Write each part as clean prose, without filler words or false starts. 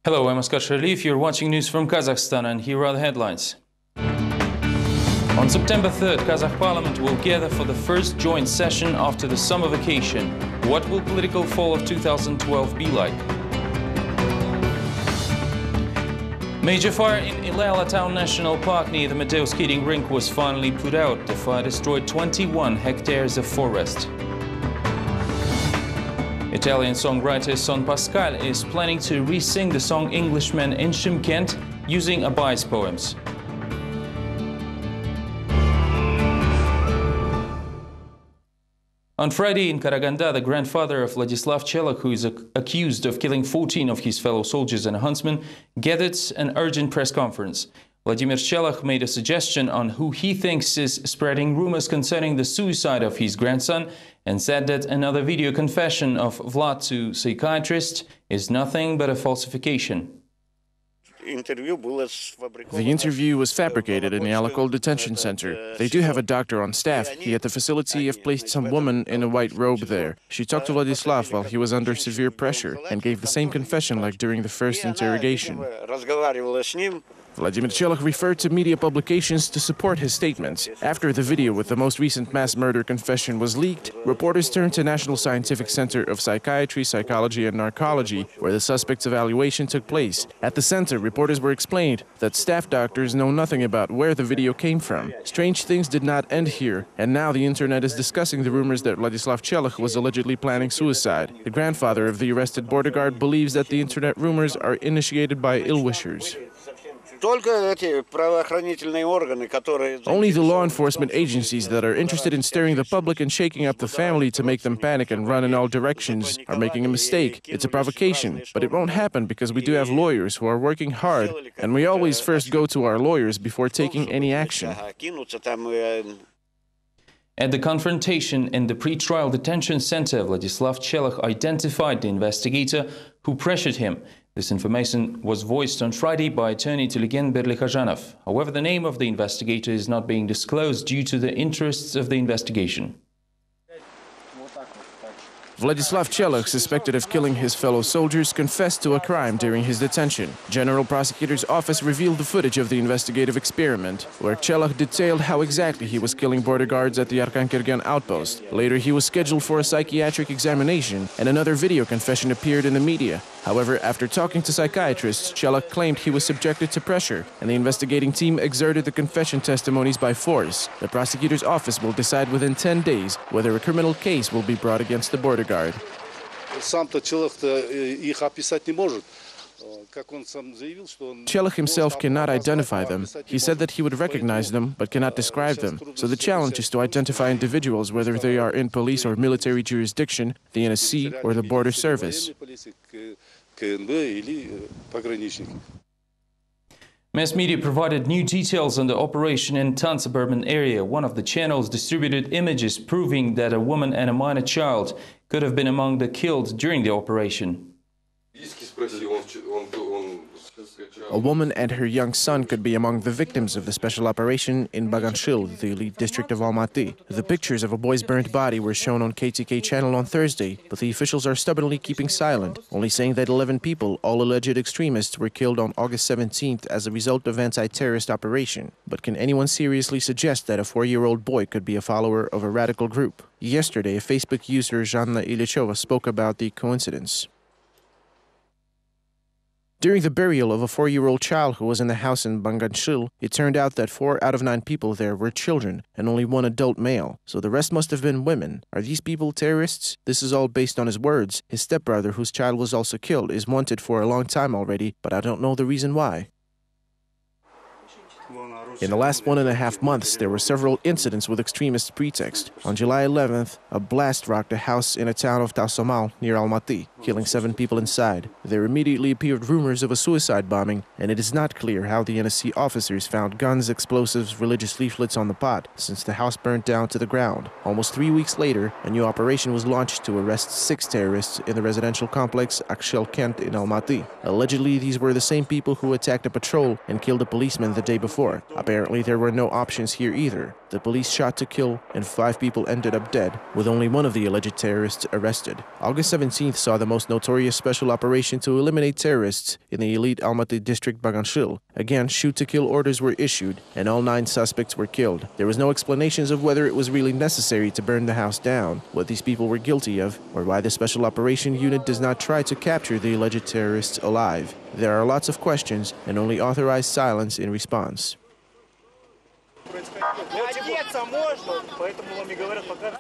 Hello, I'm Asghar Sharif. You're watching news from Kazakhstan, and here are the headlines. On September 3rd, Kazakh parliament will gather for the first joint session after the summer vacation. What will political fall of 2012 be like? Major fire in Ilala Town National Park near the Medeo skating rink was finally put out. The fire destroyed 21 hectares of forest. Italian songwriter Son Pascal is planning to re-sing the song Englishman in Shymkent using Abay's poems. On Friday in Karaganda, the grandfather of Vladislav Chelak, who is accused of killing 14 of his fellow soldiers and huntsmen, gathered an urgent press conference. Vladimir Chelak made a suggestion on who he thinks is spreading rumors concerning the suicide of his grandson and said that another video confession of Vlad to psychiatrist is nothing but a falsification. The interview was fabricated in the Alakol detention center. They do have a doctor on staff. He at the facility have placed some woman in a white robe there. She talked to Vladislav while he was under severe pressure and gave the same confession like during the first interrogation. Vladimir Chelak referred to media publications to support his statements. After the video with the most recent mass murder confession was leaked, reporters turned to National Scientific Center of Psychiatry, Psychology and Narcology, where the suspect's evaluation took place. At the center, reporters were explained that staff doctors know nothing about where the video came from. Strange things did not end here, and now the internet is discussing the rumors that Vladislav Chelak was allegedly planning suicide. The grandfather of the arrested border guard believes that the internet rumors are initiated by ill-wishers. Only the law enforcement agencies that are interested in stirring the public and shaking up the family to make them panic and run in all directions are making a mistake. It's a provocation, but it won't happen because we do have lawyers who are working hard, and we always first go to our lawyers before taking any action. At the confrontation in the pre-trial detention center, Vladislav Chelak identified the investigator who pressured him. This information was voiced on Friday by attorney Tiligen Berlikhajanov. However, the name of the investigator is not being disclosed due to the interests of the investigation. Vladislav Chelak, suspected of killing his fellow soldiers, confessed to a crime during his detention. General Prosecutor's Office revealed the footage of the investigative experiment, where Chelak detailed how exactly he was killing border guards at the Arkan-Kergan outpost. Later, he was scheduled for a psychiatric examination, and another video confession appeared in the media. However, after talking to psychiatrists, Chelak claimed he was subjected to pressure, and the investigating team exerted the confession testimonies by force. The prosecutor's office will decide within 10 days whether a criminal case will be brought against the border guard. Chelak himself cannot identify them. He said that he would recognize them, but cannot describe them. So the challenge is to identify individuals, whether they are in police or military jurisdiction, the NSC, or the border service. Mass media provided new details on the operation in Tan suburban area. One of the channels distributed images proving that a woman and a minor child could have been among the killed during the operation. A woman and her young son could be among the victims of the special operation in Baganshil, the elite district of Almaty. The pictures of a boy's burnt body were shown on KTK channel on Thursday, but the officials are stubbornly keeping silent, only saying that 11 people, all alleged extremists, were killed on August 17th as a result of anti-terrorist operation. But can anyone seriously suggest that a 4-year-old boy could be a follower of a radical group? Yesterday, a Facebook user, Zhanna Ilichova, spoke about the coincidence. During the burial of a 4-year-old child who was in the house in Baganshil, it turned out that 4 out of 9 people there were children and only 1 adult male. So the rest must have been women. Are these people terrorists? This is all based on his words. His stepbrother, whose child was also killed, is wanted for a long time already, but I don't know the reason why. In the last 1.5 months, there were several incidents with extremist pretext. On July 11th, a blast rocked a house in a town of Tausomal near Almaty, killing 7 people inside. There immediately appeared rumors of a suicide bombing, and it is not clear how the NSC officers found guns, explosives, religious leaflets on the pot, since the house burned down to the ground. Almost 3 weeks later, a new operation was launched to arrest 6 terrorists in the residential complex Akshel Kent in Almaty. Allegedly, these were the same people who attacked a patrol and killed a policeman the day before. Apparently, there were no options here either. The police shot to kill, and 5 people ended up dead, with only one of the alleged terrorists arrested. August 17th saw the most notorious special operation to eliminate terrorists in the elite Almaty district Baganshil. Again, shoot-to-kill orders were issued, and all 9 suspects were killed. There was no explanations of whether it was really necessary to burn the house down, what these people were guilty of, or why the special operation unit does not try to capture the alleged terrorists alive. There are lots of questions, and only authorized silence in response.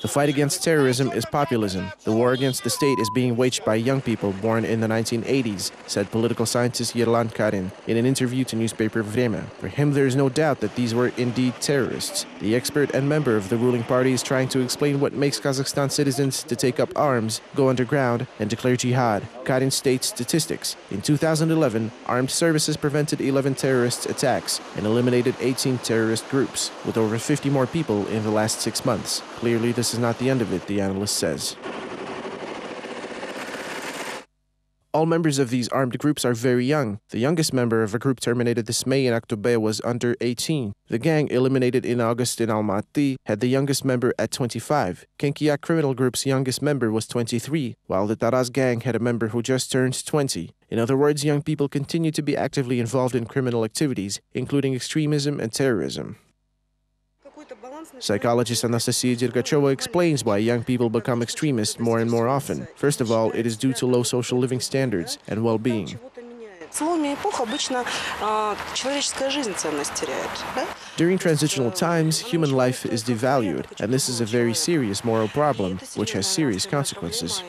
The fight against terrorism is populism. The war against the state is being waged by young people born in the 1980s, said political scientist Yerlan Karin in an interview to newspaper Vremya. For him, there is no doubt that these were indeed terrorists. The expert and member of the ruling party is trying to explain what makes Kazakhstan citizens to take up arms, go underground, and declare jihad. Karin states statistics. In 2011, armed services prevented 11 terrorist attacks and eliminated 18 terrorist groups, with over 50 more people in the last 6 months. Clearly, this is not the end of it, the analyst says. All members of these armed groups are very young. The youngest member of a group terminated this May in Aktobe was under 18. The gang, eliminated in August in Almaty, had the youngest member at 25. Kenkiak criminal group's youngest member was 23, while the Taraz gang had a member who just turned 20. In other words, young people continue to be actively involved in criminal activities, including extremism and terrorism. Psychologist Anastasia Dergacheva explains why young people become extremists more and more often. First of all, it is due to low social living standards and well-being. During transitional times, human life is devalued, and this is a very serious moral problem, which has serious consequences.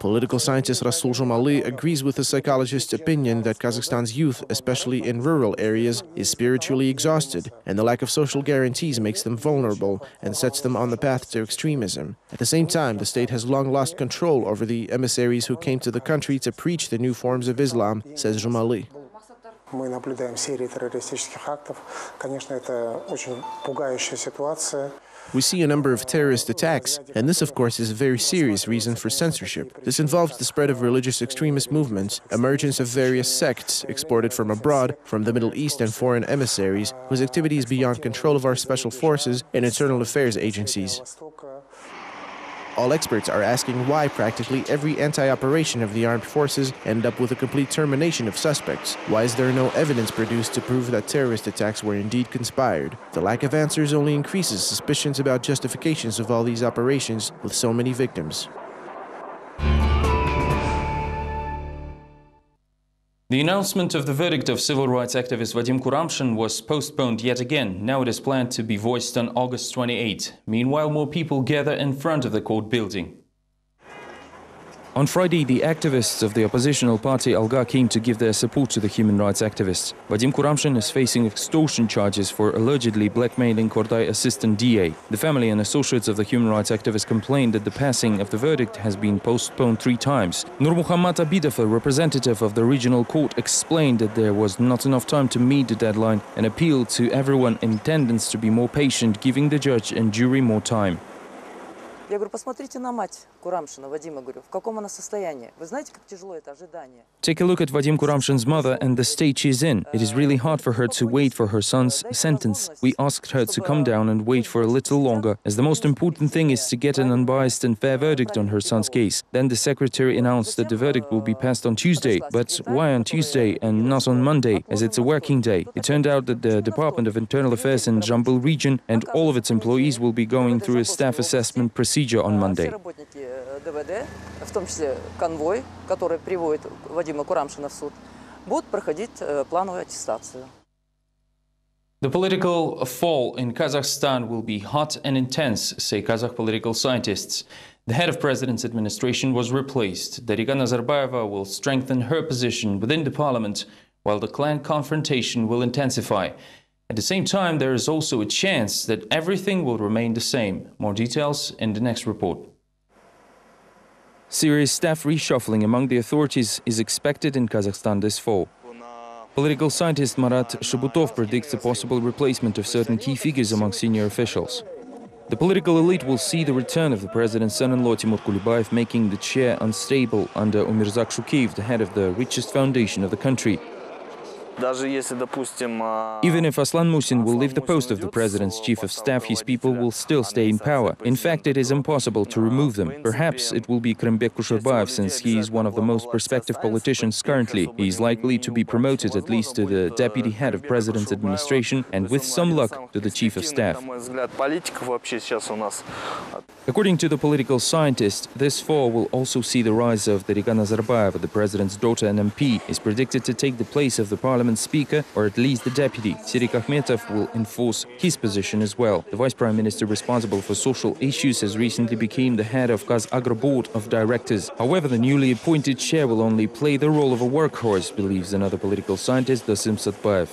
Political scientist Rasul Jomali agrees with the psychologist's opinion that Kazakhstan's youth, especially in rural areas, is spiritually exhausted, and the lack of social guarantees makes them vulnerable and sets them on the path to extremism. At the same time, the state has long lost control over the emissaries who came to the country to preach the new forms of Islam, says Jomali. Мы наблюдаем серии террористических актов. Конечно, это очень пугающая ситуация. We see a number of terrorist attacks, and this, of course, is a very serious reason for censorship. This involves the spread of religious extremist movements, emergence of various sects exported from abroad, from the Middle East and foreign emissaries, whose activity is beyond control of our special forces and internal affairs agencies. All experts are asking why practically every anti-operation of the armed forces end up with a complete termination of suspects. Why is there no evidence produced to prove that terrorist attacks were indeed conspired? The lack of answers only increases suspicions about justifications of all these operations with so many victims. The announcement of the verdict of civil rights activist Vadim Kuramshin was postponed yet again. Now it is planned to be voiced on August 28. Meanwhile, more people gather in front of the court building. On Friday, the activists of the oppositional party Alga came to give their support to the human rights activists. Vadim Kuramshin is facing extortion charges for allegedly blackmailing Korday assistant DA. The family and associates of the human rights activist complained that the passing of the verdict has been postponed 3 times. Nurmuhammad Abidov, a representative of the regional court, explained that there was not enough time to meet the deadline and appealed to everyone in attendance to be more patient, giving the judge and jury more time. Я говорю, посмотрите на мать Курамшина, Вадима, говорю, в каком она состоянии. Вы знаете, как тяжело это ожидание? Take a look at Vadim Kuramshin's mother and the state she's in. It is really hard for her to wait for her son's sentence. We asked her to come down and wait for a little longer, as the most important thing is to get an unbiased and fair verdict on her son's case. Then the secretary announced that the verdict will be passed on Tuesday. But why on Tuesday and not on Monday, as it's a working day? It turned out that the Department of Internal Affairs in Jambul region and all of its employees will be going through a staff assessment procedure on Monday. В том числе конвой, который приводит Вадима Курамшина в суд, будут проходить плановую аттестацию. The political fall in Kazakhstan will be hot and intense, say Kazakh political scientists. The head of president's administration was replaced. Darigha Nazarbayeva will strengthen her position within the parliament, while the clan confrontation will intensify. At the same time, there is also a chance that everything will remain the same. More details in the next report. Serious staff reshuffling among the authorities is expected in Kazakhstan this fall. Political scientist Marat Shubutov predicts a possible replacement of certain key figures among senior officials. The political elite will see the return of the president's son-in-law Timur Kulibayev, making the chair unstable under Umirzak Shukiev, the head of the richest foundation of the country. Even if Aslan Musin will leave the post of the president's chief of staff, his people will still stay in power. In fact, it is impossible to remove them. Perhaps it will be Karimbek Kusherbayev, since he is one of the most prospective politicians currently. He is likely to be promoted at least to the deputy head of president's administration and, with some luck, to the chief of staff. According to the political scientist, this fall will also see the rise of Darigha Nazarbayeva, the president's daughter and MP, is predicted to take the place of the parliament speaker, or at least the deputy. Sirik Akhmetov will enforce his position as well. The vice prime minister responsible for social issues has recently become the head of Kazagro board of directors. However, the newly appointed chair will only play the role of a workhorse, believes another political scientist, Dasim Satbayev.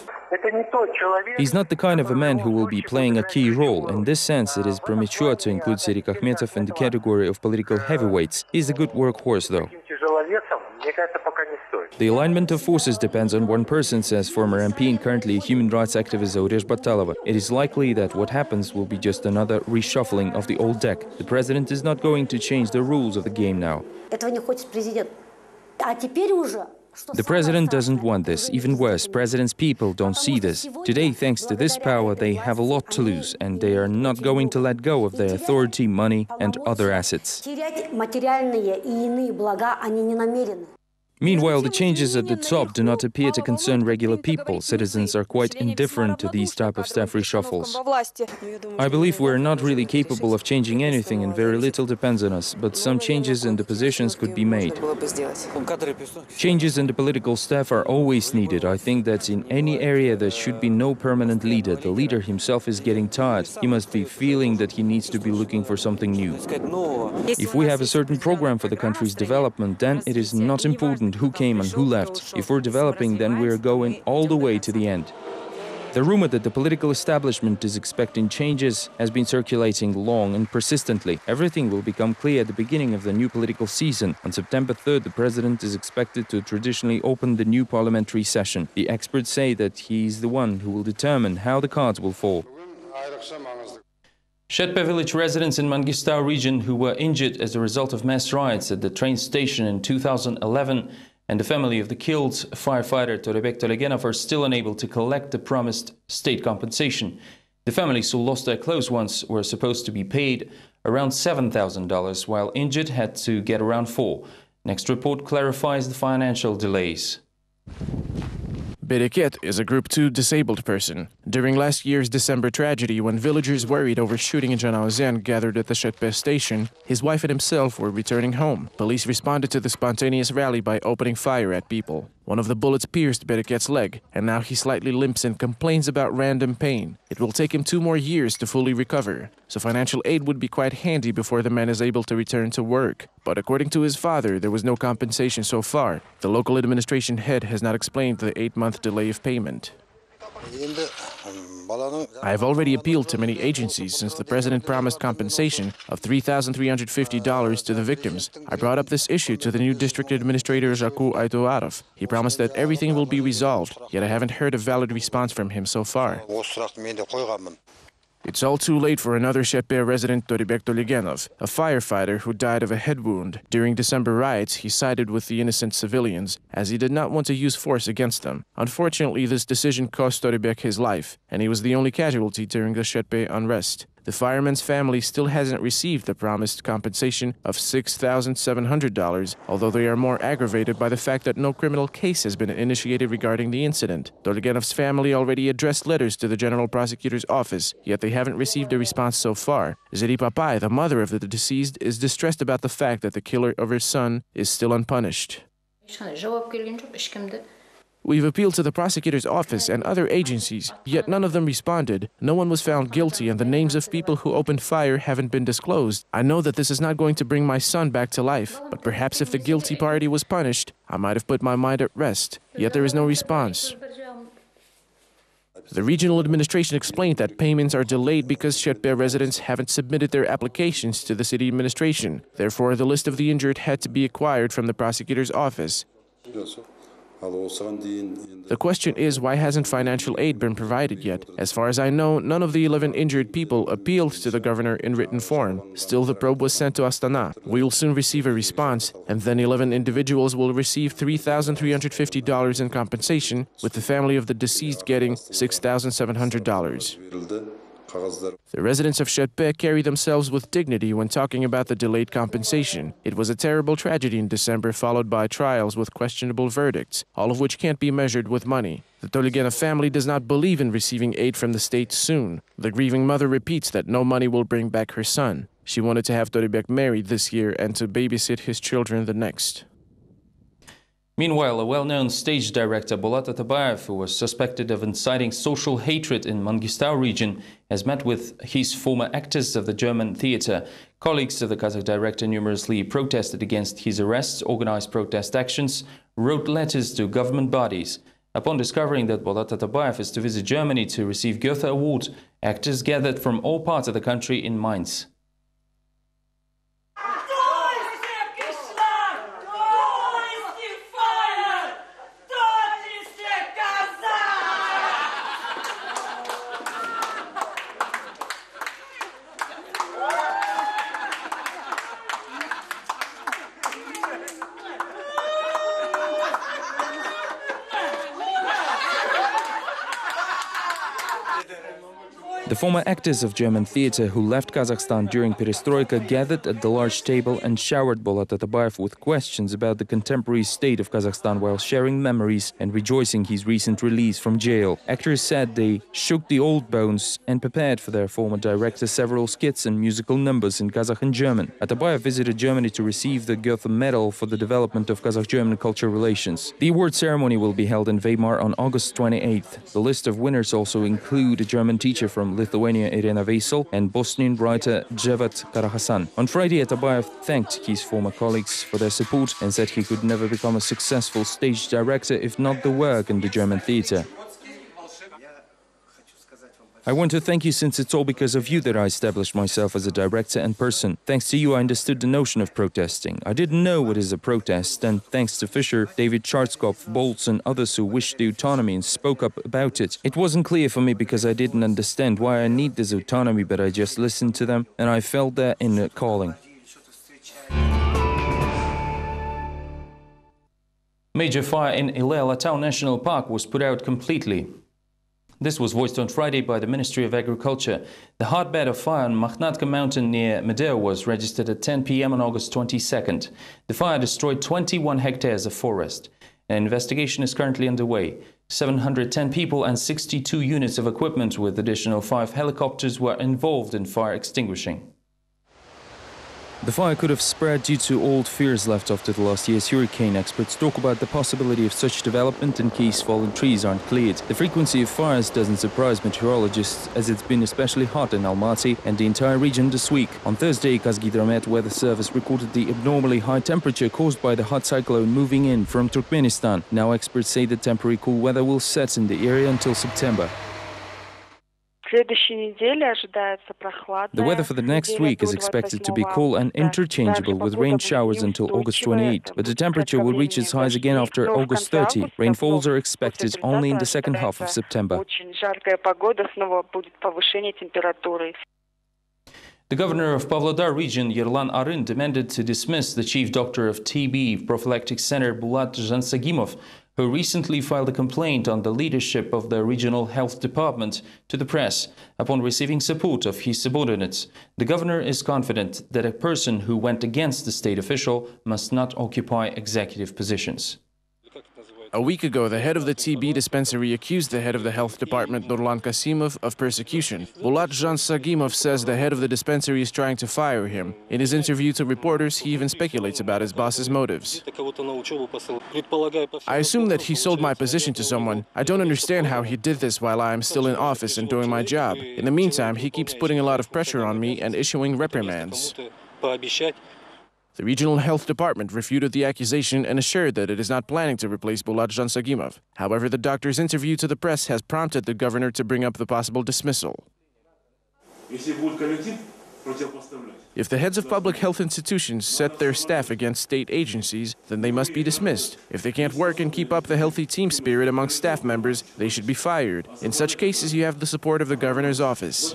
He's not the kind of a man who will be playing a key role. In this sense, it is premature to include Sirik Akhmetov in the category of political heavyweights. He's a good workhorse, though. The alignment of forces depends on one person, says former MP and currently human rights activist Zauresh Batalova. It is likely that what happens will be just another reshuffling of the old deck. The president is not going to change the rules of the game now. The president doesn't want this. Even worse, president's people don't see this. Today, thanks to this power, they have a lot to lose, and they are not going to let go of their authority, money, and other assets. Meanwhile, the changes at the top do not appear to concern regular people. Citizens are quite indifferent to these type of staff reshuffles. I believe we're not really capable of changing anything, and very little depends on us, but some changes in the positions could be made. Changes in the political staff are always needed. I think that in any area there should be no permanent leader. The leader himself is getting tired. He must be feeling that he needs to be looking for something new. If we have a certain program for the country's development, then it is not important who came and who left. If we're developing, then we're going all the way to the end. The rumor that the political establishment is expecting changes has been circulating long and persistently. Everything will become clear at the beginning of the new political season. On September 3rd, the president is expected to traditionally open the new parliamentary session. The experts say that he's the one who will determine how the cards will fall. Shetpe village residents in Mangistau region who were injured as a result of mass riots at the train station in 2011 and the family of the killed firefighter Torebek Tolegenov are still unable to collect the promised state compensation. The families who lost their close ones were supposed to be paid around $7,000, while injured had to get around $4,000. Next report clarifies the financial delays. Bereket is a Group 2 disabled person. During last year's December tragedy, when villagers worried over shooting in Janauzian gathered at the Shetpe station, his wife and himself were returning home. Police responded to the spontaneous rally by opening fire at people. One of the bullets pierced Bereket's leg, and now he slightly limps and complains about random pain. It will take him 2 more years to fully recover, so financial aid would be quite handy before the man is able to return to work. But according to his father, there was no compensation so far. The local administration head has not explained the 8-month delay of payment. I have already appealed to many agencies since the president promised compensation of $3,350 to the victims. I brought up this issue to the new district administrator Jaku Aitoarov. He promised that everything will be resolved, yet I haven't heard a valid response from him so far. It's all too late for another Shetpe resident, Torebek Tolegenov, a firefighter who died of a head wound. During December riots, he sided with the innocent civilians, as he did not want to use force against them. Unfortunately, this decision cost Torebek his life, and he was the only casualty during the Shetpe unrest. The fireman's family still hasn't received the promised compensation of $6,700, although they are more aggravated by the fact that no criminal case has been initiated regarding the incident. Tolegenov's family already addressed letters to the General Prosecutor's office, yet they haven't received a response so far. Zeri Papai, the mother of the deceased, is distressed about the fact that the killer of her son is still unpunished. We've appealed to the prosecutor's office and other agencies, yet none of them responded. No one was found guilty, and the names of people who opened fire haven't been disclosed. I know that this is not going to bring my son back to life, but perhaps if the guilty party was punished, I might have put my mind at rest. Yet there is no response. The regional administration explained that payments are delayed because Shetpe residents haven't submitted their applications to the city administration. Therefore, the list of the injured had to be acquired from the prosecutor's office. The question is, why hasn't financial aid been provided yet? As far as I know, none of the 11 injured people appealed to the governor in written form. Still, the probe was sent to Astana. We will soon receive a response, and then 11 individuals will receive $3,350 in compensation, with the family of the deceased getting $6,700. The residents of Shetpe carry themselves with dignity when talking about the delayed compensation. It was a terrible tragedy in December, followed by trials with questionable verdicts, all of which can't be measured with money. The Toligena family does not believe in receiving aid from the state soon. The grieving mother repeats that no money will bring back her son. She wanted to have Toribek married this year and to babysit his children the next. Meanwhile, a well-known stage director, Bulat Atabayev, who was suspected of inciting social hatred in Mangistau region, has met with his former actors of the German theatre. Colleagues of the Kazakh director numerously protested against his arrests, organized protest actions, wrote letters to government bodies. Upon discovering that Bulat Atabayev is to visit Germany to receive Goethe Award, actors gathered from all parts of the country in Mainz. The former actors of German theatre who left Kazakhstan during Perestroika gathered at the large table and showered Bulat Atabayev with questions about the contemporary state of Kazakhstan while sharing memories and rejoicing his recent release from jail. Actors said they shook the old bones and prepared for their former director several skits and musical numbers in Kazakh and German. Atabayev visited Germany to receive the Goethe Medal for the development of Kazakh-German cultural relations. The award ceremony will be held in Weimar on August 28th. The list of winners also include a German teacher from Lithuania, Irina Veisel, and Bosnian writer Dževat Karahasan. On Friday, Atabayev thanked his former colleagues for their support and said he could never become a successful stage director if not the work in the German theatre. I want to thank you since it's all because of you that I established myself as a director and person. Thanks to you, I understood the notion of protesting. I didn't know what is a protest, and thanks to Fischer, David Chartskov, Boltz and others who wished the autonomy and spoke up about it. It wasn't clear for me because I didn't understand why I need this autonomy, but I just listened to them and I felt that in a calling. Major fire in Ile-Alatau National Park was put out completely. This was voiced on Friday by the Ministry of Agriculture. The hotbed of fire on Makhnatka mountain near Medeo was registered at 10 p.m. on August 22nd. The fire destroyed 21 hectares of forest. An investigation is currently underway. 710 people and 62 units of equipment with additional 5 helicopters were involved in fire extinguishing. The fire could have spread due to old fears left after the last year's hurricane. Experts talk about the possibility of such development in case fallen trees aren't cleared. The frequency of fires doesn't surprise meteorologists, as it's been especially hot in Almaty and the entire region this week. On Thursday, Kazgidromet Weather Service recorded the abnormally high temperature caused by the hot cyclone moving in from Turkmenistan. Now experts say the temporary cool weather will set in the area until September. The weather for the next week is expected to be cool and interchangeable with rain showers until August 28, but the temperature will reach its highs again after August 30. Rainfalls are expected only in the second half of September. The governor of Pavlodar region, Yerlan Arın, demanded to dismiss the chief doctor of TB Prophylactic Center, Bulat Jansagimov, who recently filed a complaint on the leadership of the regional health department to the press upon receiving support of his subordinates. The governor is confident that a person who went against the state official must not occupy executive positions. A week ago, the head of the TB dispensary accused the head of the health department, Nurlan Kasimov, of persecution. Bulat Jansagimov says the head of the dispensary is trying to fire him. In his interview to reporters, he even speculates about his boss's motives. I assume that he sold my position to someone. I don't understand how he did this while I am still in office and doing my job. In the meantime, he keeps putting a lot of pressure on me and issuing reprimands. The regional health department refuted the accusation and assured that it is not planning to replace Bulat Jansagimov. However, the doctor's interview to the press has prompted the governor to bring up the possible dismissal. If the heads of public health institutions set their staff against state agencies, then they must be dismissed. If they can't work and keep up the healthy team spirit among staff members, they should be fired. In such cases, you have the support of the governor's office.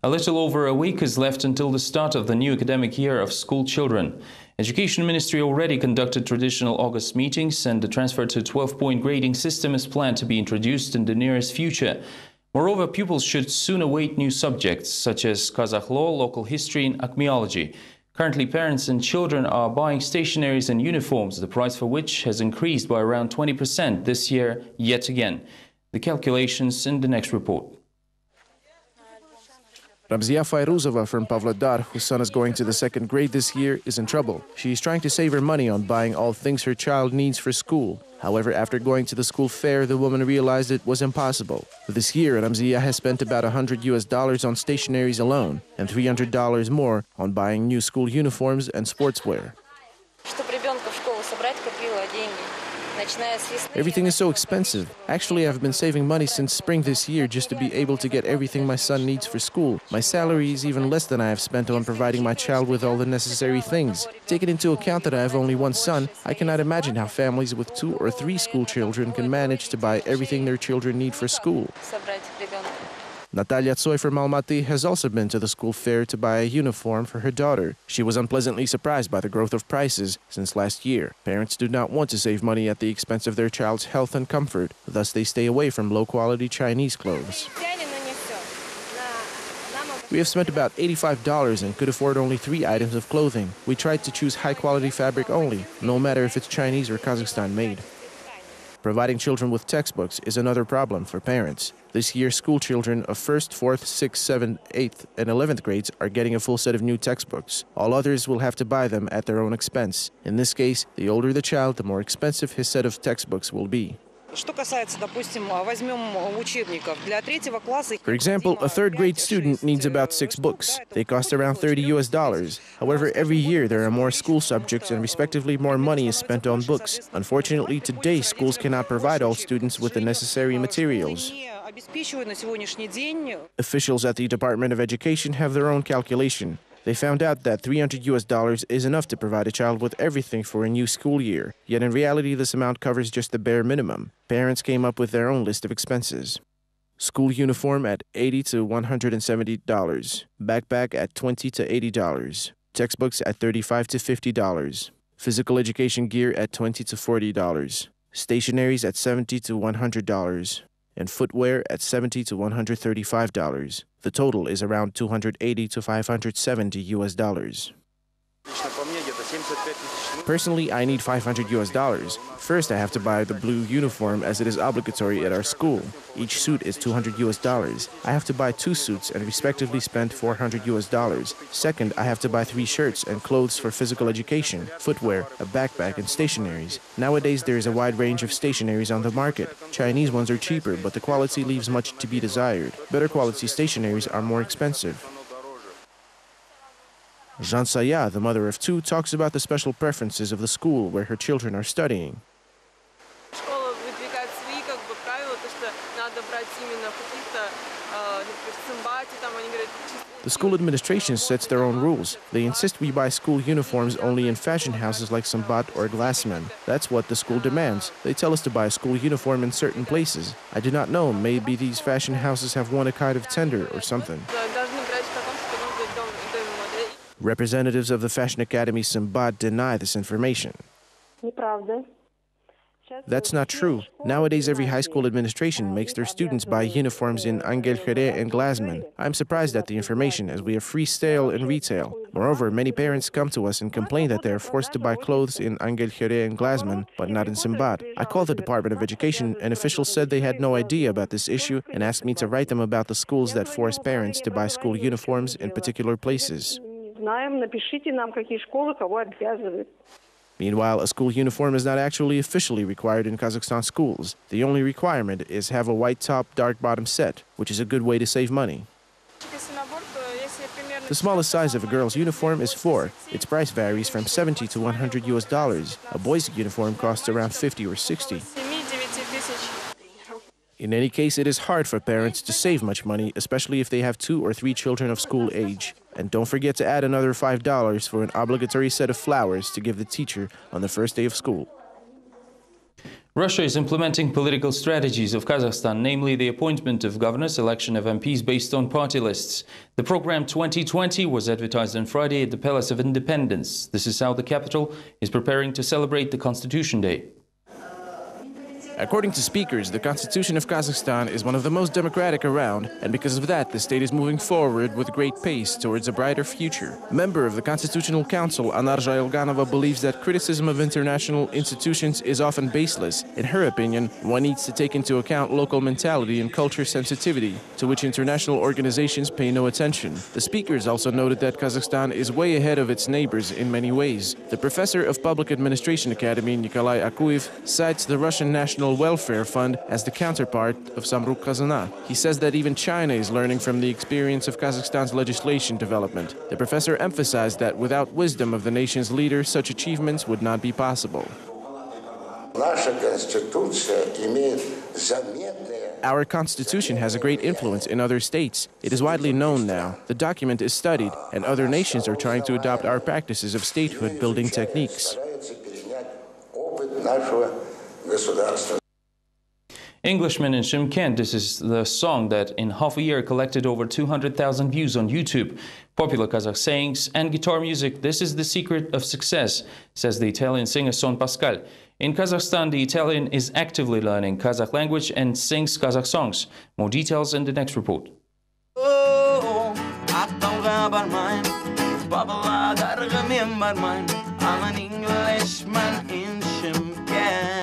A little over a week is left until the start of the new academic year of school children. Education Ministry already conducted traditional August meetings, and the transfer to a 12-point grading system is planned to be introduced in the nearest future. Moreover, pupils should soon await new subjects such as Kazakh law, local history and archaeology. Currently, parents and children are buying stationeries and uniforms, the price for which has increased by around 20% this year yet again. The calculations in the next report. Ramzia Fairuzova from Pavlodar, whose son is going to the 2nd grade this year, is in trouble. She is trying to save her money on buying all things her child needs for school. However, after going to the school fair, the woman realized it was impossible. This year, Ramzia has spent about $100 on stationeries alone and $300 more on buying new school uniforms and sportswear. Everything is so expensive. Actually, I've been saving money since spring this year just to be able to get everything my son needs for school. My salary is even less than I have spent on providing my child with all the necessary things. Taking into account that I have only one son, I cannot imagine how families with 2 or 3 school children can manage to buy everything their children need for school. Natalia Tsoy from Almaty has also been to the school fair to buy a uniform for her daughter. She was unpleasantly surprised by the growth of prices since last year. Parents do not want to save money at the expense of their child's health and comfort, thus they stay away from low-quality Chinese clothes. We have spent about $85 and could afford only 3 items of clothing. We tried to choose high-quality fabric only, no matter if it's Chinese or Kazakhstan made. Providing children with textbooks is another problem for parents. This year, school children of 1st, 4th, 6th, 7th, 8th, and 11th grades are getting a full set of new textbooks. All others will have to buy them at their own expense. In this case, the older the child, the more expensive his set of textbooks will be. For example, a 3rd grade student needs about 6 books. They cost around $30. However, every year there are more school subjects and respectively more money is spent on books. Unfortunately, today schools cannot provide all students with the necessary materials. Officials at the Department of Education have their own calculation. They found out that $300 is enough to provide a child with everything for a new school year. Yet in reality, this amount covers just the bare minimum. Parents came up with their own list of expenses. School uniform at $80 to $170. Backpack at $20 to $80. Textbooks at $35 to $50. Physical education gear at $20 to $40. Stationaries at $70 to $100. And footwear at $70 to $135. The total is around $280 to $570. Personally, I need $500. First, I have to buy the blue uniform as it is obligatory at our school. Each suit is $200. I have to buy 2 suits and respectively spend $400. Second, I have to buy 3 shirts and clothes for physical education, footwear, a backpack, and stationaries. Nowadays, there is a wide range of stationaries on the market. Chinese ones are cheaper, but the quality leaves much to be desired. Better quality stationaries are more expensive. Jean Saya, the mother of 2, talks about the special preferences of the school where her children are studying. The school administration sets their own rules. They insist we buy school uniforms only in fashion houses like Sambat or Glassman. That's what the school demands. They tell us to buy a school uniform in certain places. I do not know, maybe these fashion houses have won a kind of tender or something. Representatives of the Fashion Academy Sambat deny this information. That's not true. Nowadays, every high school administration makes their students buy uniforms in Angel Khere and Glassman. I'm surprised at the information, as we have free sale in retail. Moreover, many parents come to us and complain that they are forced to buy clothes in Angel Khere and Glassman, but not in Sambat. I called the Department of Education, and officials said they had no idea about this issue and asked me to write them about the schools that force parents to buy school uniforms in particular places. Meanwhile, a school uniform is not actually officially required in Kazakhstan schools. The only requirement is have a white top, dark bottom set, which is a good way to save money. The smallest size of a girl's uniform is 4. Its price varies from $70 to $100. A boy's uniform costs around $50 or $60. In any case, it is hard for parents to save much money, especially if they have 2 or 3 children of school age. And don't forget to add another $5 for an obligatory set of flowers to give the teacher on the first day of school. Russia is implementing political strategies of Kazakhstan, namely the appointment of governors, election of MPs based on party lists. The program 2020 was advertised on Friday at the Palace of Independence. This is how the capital is preparing to celebrate the Constitution Day. According to speakers, the Constitution of Kazakhstan is one of the most democratic around, and because of that, the state is moving forward with great pace towards a brighter future. Member of the Constitutional Council, Anar Jailganova, believes that criticism of international institutions is often baseless. In her opinion, one needs to take into account local mentality and culture sensitivity, to which international organizations pay no attention. The speakers also noted that Kazakhstan is way ahead of its neighbors in many ways. The professor of Public Administration Academy, Nikolai Akuev, cites the Russian National Welfare Fund as the counterpart of Samruk Kazana. He says that even China is learning from the experience of Kazakhstan's legislation development. The professor emphasized that without wisdom of the nation's leader, such achievements would not be possible. Our constitution has a great influence in other states. It is widely known now. The document is studied, and other nations are trying to adopt our practices of statehood building techniques. Englishman in Shymkent, this is the song that in half a year collected over 200,000 views on YouTube. Popular Kazakh sayings and guitar music, this is the secret of success, says the Italian singer Son Pascal. In Kazakhstan, the Italian is actively learning Kazakh language and sings Kazakh songs. More details in the next report. I'm an Englishman in Shymkent.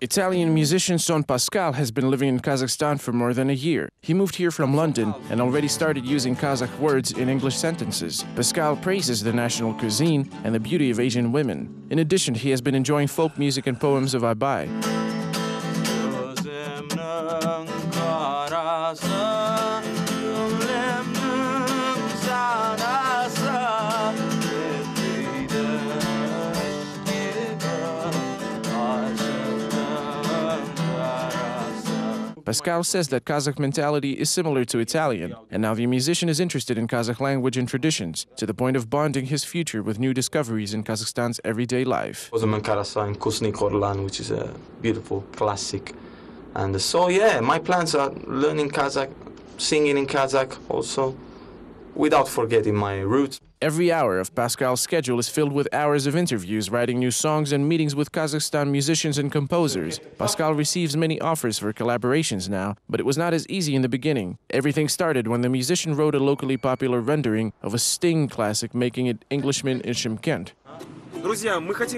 Italian musician Son Pascal has been living in Kazakhstan for more than a year. He moved here from London and already started using Kazakh words in English sentences. Pascal praises the national cuisine and the beauty of Asian women. In addition, he has been enjoying folk music and poems of Abai. Pascal says that Kazakh mentality is similar to Italian, and now the musician is interested in Kazakh language and traditions, to the point of bonding his future with new discoveries in Kazakhstan's everyday life. Which is a beautiful classic. And so, yeah, my plans are learning Kazakh, singing in Kazakh also, without forgetting my roots. Every hour of Pascal's schedule is filled with hours of interviews, writing new songs, and meetings with Kazakhstan musicians and composers. Pascal receives many offers for collaborations now, but it was not as easy in the beginning. Everything started when the musician wrote a locally popular rendering of a Sting classic, making it Englishman in Shymkent.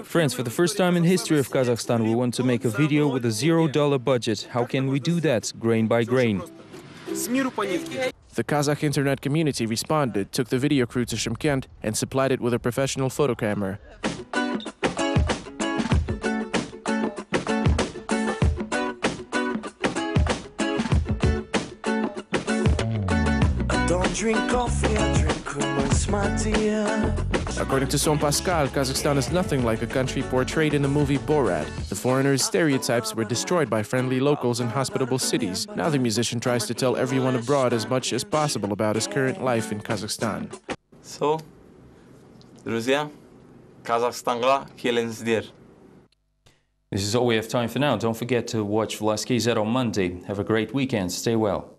Friends, for the first time in history of Kazakhstan, we want to make a video with a $0 budget. How can we do that, grain by grain? The Kazakh internet community responded, took the video crew to Shymkent, and supplied it with a professional photo camera. I don't drink coffee, I drink Basmati. According to Son Pascal, Kazakhstan is nothing like a country portrayed in the movie Borat. The foreigners' stereotypes were destroyed by friendly locals in hospitable cities. Now the musician tries to tell everyone abroad as much as possible about his current life in Kazakhstan. So, друзья, Kazakhstan'ga келіңіздер. This is all we have time for now. Don't forget to watch Vlaski's on Monday. Have a great weekend. Stay well.